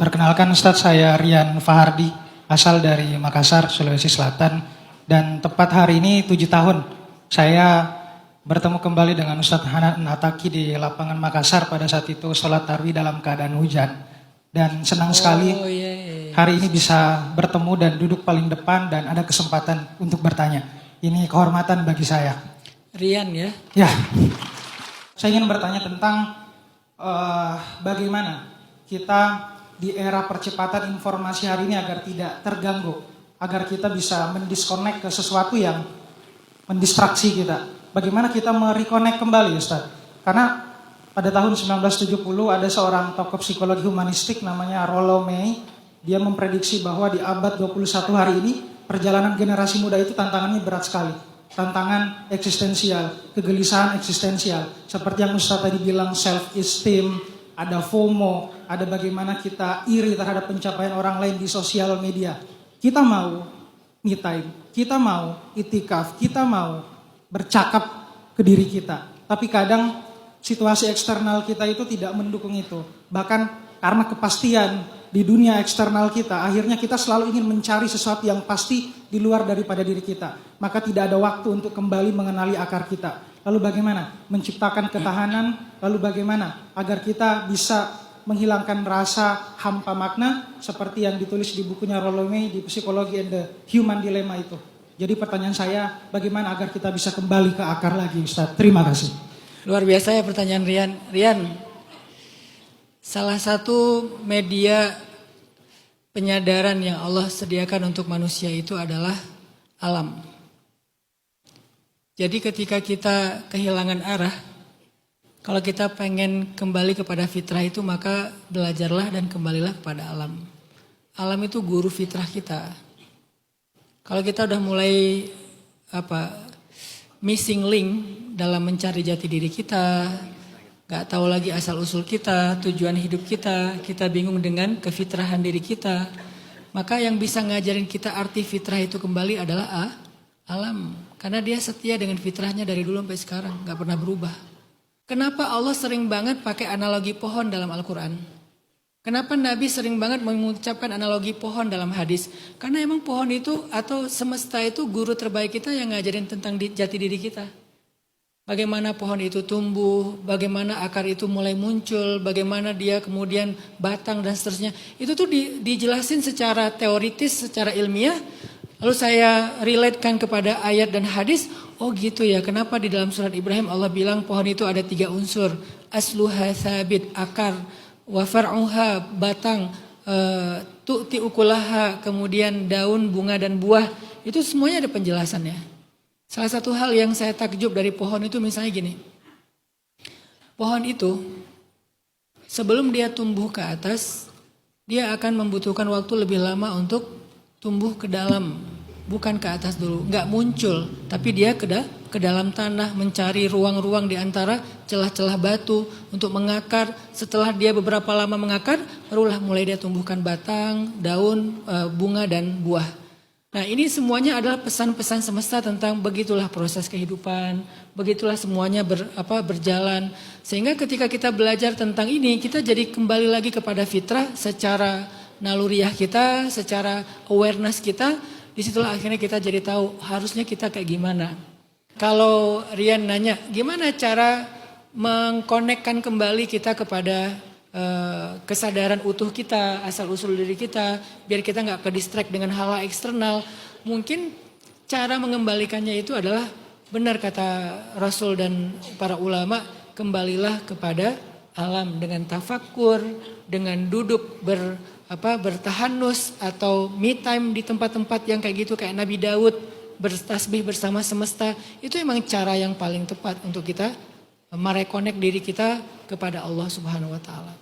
Perkenalkan Ustadz, saya Rian Fahardi, asal dari Makassar, Sulawesi Selatan. Dan tepat hari ini 7 tahun saya bertemu kembali dengan Ustadz Hanan Ataki di lapangan Makassar pada saat itu sholat tarawih dalam keadaan hujan. Dan senang sekali hari ini bisa bertemu dan duduk paling depan dan ada kesempatan untuk bertanya. Ini kehormatan bagi saya. Rian ya? Ya, saya ingin bertanya tentang bagaimana kita di era percepatan informasi hari ini agar tidak terganggu, agar kita bisa mendiskonek ke sesuatu yang mendistraksi kita. Bagaimana kita mereconnect kembali, Ustaz? Karena pada tahun 1970 ada seorang tokoh psikologi humanistik namanya Rollo May. Dia memprediksi bahwa di abad 21 hari ini perjalanan generasi muda itu tantangannya berat sekali. Tantangan eksistensial, kegelisahan eksistensial. Seperti yang Ustaz tadi bilang, self-esteem, ada FOMO, ada bagaimana kita iri terhadap pencapaian orang lain di sosial media. Kita mau me time, kita mau itikaf, kita mau bercakap ke diri kita. Tapi kadang situasi eksternal kita itu tidak mendukung itu. Bahkan karena kepastian di dunia eksternal kita, akhirnya kita selalu ingin mencari sesuatu yang pasti di luar daripada diri kita. Maka tidak ada waktu untuk kembali mengenali akar kita. Lalu bagaimana menciptakan ketahanan, lalu bagaimana agar kita bisa menghilangkan rasa hampa makna seperti yang ditulis di bukunya Rollo May di Psychology and the Human Dilemma itu. Jadi pertanyaan saya, bagaimana agar kita bisa kembali ke akar lagi, Ustaz? Terima kasih. Luar biasa ya pertanyaan Rian. Rian, salah satu media penyadaran yang Allah sediakan untuk manusia itu adalah alam. Jadi ketika kita kehilangan arah, kalau kita pengen kembali kepada fitrah itu, maka belajarlah dan kembalilah kepada alam. Alam itu guru fitrah kita. Kalau kita udah mulai missing link dalam mencari jati diri kita, gak tahu lagi asal usul kita, tujuan hidup kita bingung dengan kefitrahan diri kita, maka yang bisa ngajarin kita arti fitrah itu kembali adalah alam. Karena dia setia dengan fitrahnya dari dulu sampai sekarang, gak pernah berubah. Kenapa Allah sering banget pakai analogi pohon dalam Al-Quran? Kenapa Nabi sering banget mengucapkan analogi pohon dalam hadis? Karena emang pohon itu atau semesta itu guru terbaik kita yang ngajarin tentang jati diri kita. Bagaimana pohon itu tumbuh, bagaimana akar itu mulai muncul, bagaimana dia kemudian batang dan seterusnya. Itu tuh dijelasin secara teoritis, secara ilmiah. Lalu saya relatekan kepada ayat dan hadis. Oh gitu ya, kenapa di dalam surat Ibrahim Allah bilang pohon itu ada 3 unsur. Asluha sabit, akar, wa far'uha, batang, tu'ti ukulaha, kemudian daun, bunga dan buah. Itu semuanya ada penjelasannya. Salah satu hal yang saya takjub dari pohon itu misalnya gini. Pohon itu sebelum dia tumbuh ke atas, dia akan membutuhkan waktu lebih lama untuk tumbuh ke dalam, bukan ke atas dulu. Nggak muncul, tapi dia ke dalam tanah mencari ruang-ruang di antara celah-celah batu untuk mengakar. Setelah dia beberapa lama mengakar, barulah mulai dia tumbuhkan batang, daun, bunga dan buah. Nah ini semuanya adalah pesan-pesan semesta tentang begitulah proses kehidupan, begitulah semuanya berjalan. Sehingga ketika kita belajar tentang ini, kita jadi kembali lagi kepada fitrah secara naluriah kita, secara awareness kita. Disitulah akhirnya kita jadi tahu harusnya kita kayak gimana. Kalau Rian nanya, gimana cara mengkonekkan kembali kita kepada kesadaran utuh kita, asal usul diri kita, biar kita nggak ke distract dengan hal eksternal. Mungkin cara mengembalikannya itu adalah benar kata Rasul dan para ulama, kembalilah kepada alam dengan tafakkur, dengan duduk bertahanus atau me time di tempat-tempat yang kayak gitu, kayak Nabi Daud bertasbih bersama semesta. Itu emang cara yang paling tepat untuk kita mereconnect diri kita kepada Allah Subhanahu wa taala.